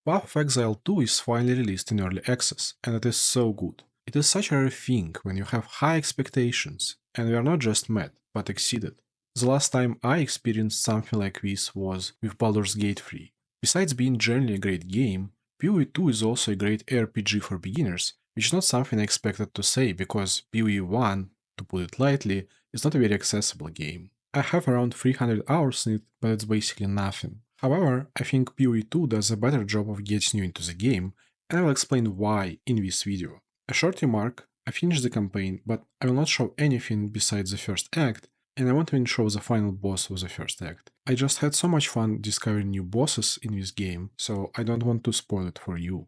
Path of Exile 2 is finally released in early access, and it is so good. It is such a rare thing when you have high expectations, and we are not just met, but exceeded. The last time I experienced something like this was with Baldur's Gate 3. Besides being generally a great game, PoE 2 is also a great ARPG for beginners, which is not something I expected to say because PoE 1, to put it lightly, is not a very accessible game. I have around 300 hours in it, but it's basically nothing. However, I think PoE 2 does a better job of getting you into the game, and I will explain why in this video. A short remark: I finished the campaign, but I will not show anything besides the first act, and I won't even show the final boss of the first act. I just had so much fun discovering new bosses in this game, so I don't want to spoil it for you.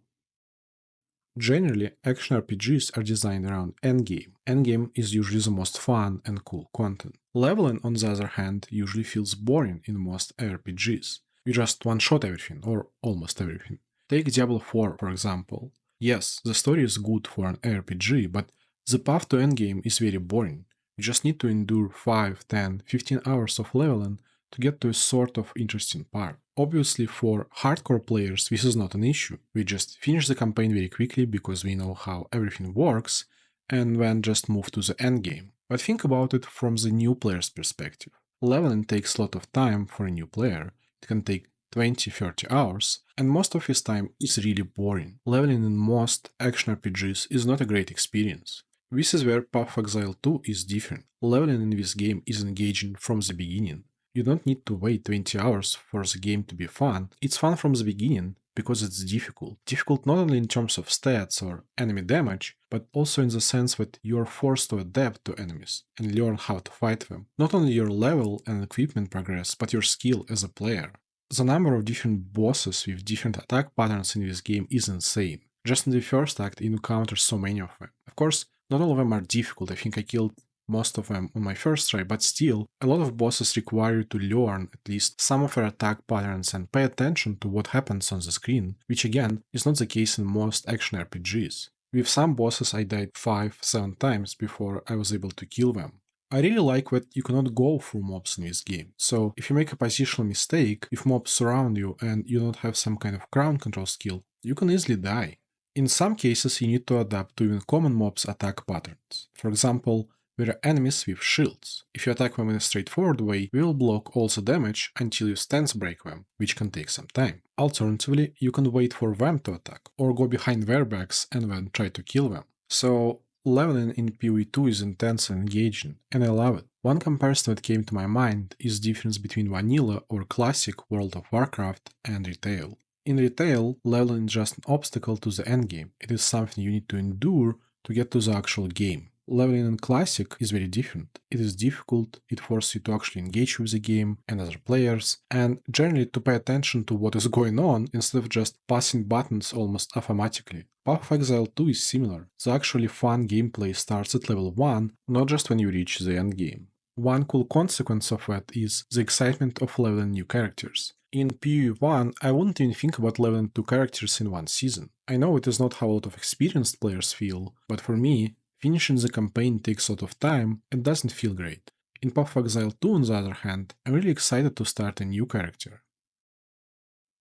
Generally, action RPGs are designed around endgame. Endgame is usually the most fun and cool content. Leveling, on the other hand, usually feels boring in most RPGs. You just one-shot everything, or almost everything. Take Diablo 4, for example. Yes, the story is good for an RPG, but the path to endgame is very boring. You just need to endure 5, 10, 15 hours of leveling to get to a sort of interesting part. Obviously, for hardcore players, this is not an issue. We just finish the campaign very quickly because we know how everything works, and then just move to the endgame. But think about it from the new player's perspective. Leveling takes a lot of time for a new player. It can take 20-30 hours, and most of his time is really boring. Leveling in most action RPGs is not a great experience. This is where Path of Exile 2 is different. Leveling in this game is engaging from the beginning. You don't need to wait 20 hours for the game to be fun. It's fun from the beginning because it's difficult. Difficult not only in terms of stats or enemy damage, but also in the sense that you are forced to adapt to enemies and learn how to fight them. Not only your level and equipment progress, but your skill as a player. The number of different bosses with different attack patterns in this game is insane. Just in the first act, you encounter so many of them. Of course, not all of them are difficult. I think I killed most of them on my first try, but still, a lot of bosses require you to learn at least some of their attack patterns and pay attention to what happens on the screen, which again is not the case in most action RPGs. With some bosses I died 5-7 times before I was able to kill them. I really like that you cannot go through mobs in this game, so if you make a positional mistake, if mobs surround you and you don't have some kind of ground control skill, you can easily die. In some cases you need to adapt to even common mobs' attack patterns. For example, there are enemies with shields. If you attack them in a straightforward way, they will block all the damage until you stance break them, which can take some time. Alternatively, you can wait for them to attack, or go behind their backs and then try to kill them. So, leveling in PoE 2 is intense and engaging, and I love it. One comparison that came to my mind is the difference between vanilla or classic World of Warcraft and retail. In retail, leveling is just an obstacle to the endgame. It is something you need to endure to get to the actual game. Leveling in Classic is very different. It is difficult, it forces you to actually engage with the game and other players, and generally to pay attention to what is going on instead of just passing buttons almost automatically. Path of Exile 2 is similar. The actually fun gameplay starts at level 1, not just when you reach the endgame. One cool consequence of that is the excitement of leveling new characters. In PoE 1, I wouldn't even think about leveling 2 characters in one season. I know it is not how a lot of experienced players feel, but for me, finishing the campaign takes a lot of time and doesn't feel great. In Path of Exile 2, on the other hand, I'm really excited to start a new character.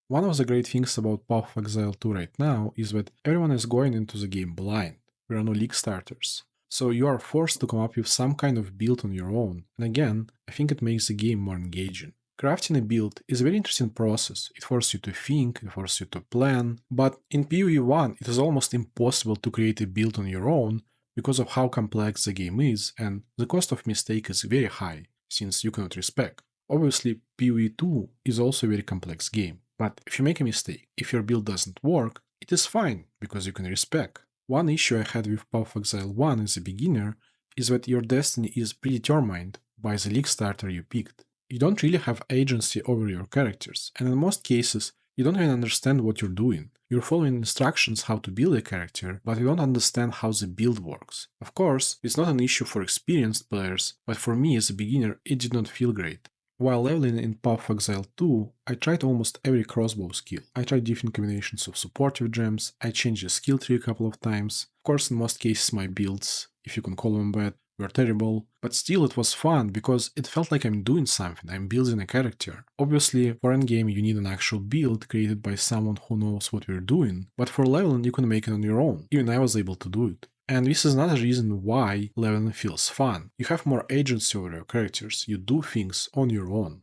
One of the great things about Path of Exile 2 right now is that everyone is going into the game blind. There are no league starters. So you are forced to come up with some kind of build on your own, and again, I think it makes the game more engaging. Crafting a build is a very interesting process. It forces you to think, it forces you to plan, but in PoE 1 it is almost impossible to create a build on your own because of how complex the game is, and the cost of mistake is very high, since you cannot respec. Obviously, PoE 2 is also a very complex game, but if you make a mistake, if your build doesn't work, it is fine, because you can respec. One issue I had with Path of Exile 1 as a beginner is that your destiny is predetermined by the league starter you picked. You don't really have agency over your characters, and in most cases, you don't even understand what you're doing. You're following instructions how to build a character, but you don't understand how the build works. Of course, it's not an issue for experienced players, but for me as a beginner, it did not feel great. While leveling in Path of Exile 2, I tried almost every crossbow skill. I tried different combinations of supportive gems, I changed the skill tree a couple of times. Of course, in most cases my builds, if you can call them that, were terrible, but still it was fun because it felt like I'm doing something, I'm building a character. Obviously, for endgame you need an actual build created by someone who knows what we're doing, but for leveling you can make it on your own. Even I was able to do it. And this is another reason why leveling feels fun. You have more agency over your characters, you do things on your own.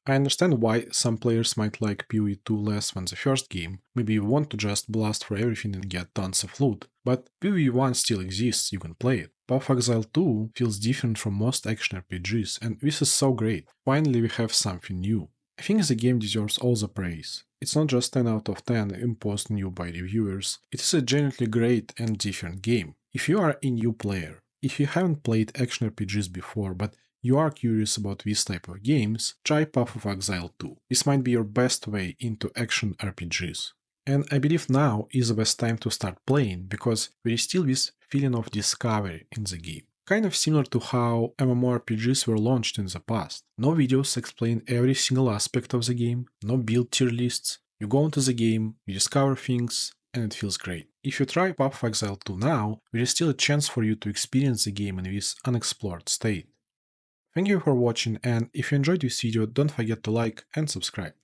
I understand why some players might like PoE 2 less than the first game, maybe you want to just blast for everything and get tons of loot, but PoE 1 still exists, you can play it. Pathofexile 2 feels different from most action RPGs, and this is so great. Finally we have something new. I think the game deserves all the praise. It's not just 10 out of 10 imposed new by reviewers, it is a genuinely great and different game. If you are a new player, if you haven't played action RPGs before but you are curious about this type of games, try Path of Exile 2. This might be your best way into action RPGs. And I believe now is the best time to start playing, because there is still this feeling of discovery in the game. Kind of similar to how MMORPGs were launched in the past. No videos explain every single aspect of the game, no build tier lists. You go into the game, you discover things, and it feels great. If you try Path of Exile 2 now, there is still a chance for you to experience the game in this unexplored state. Thank you for watching, and if you enjoyed this video, don't forget to like and subscribe.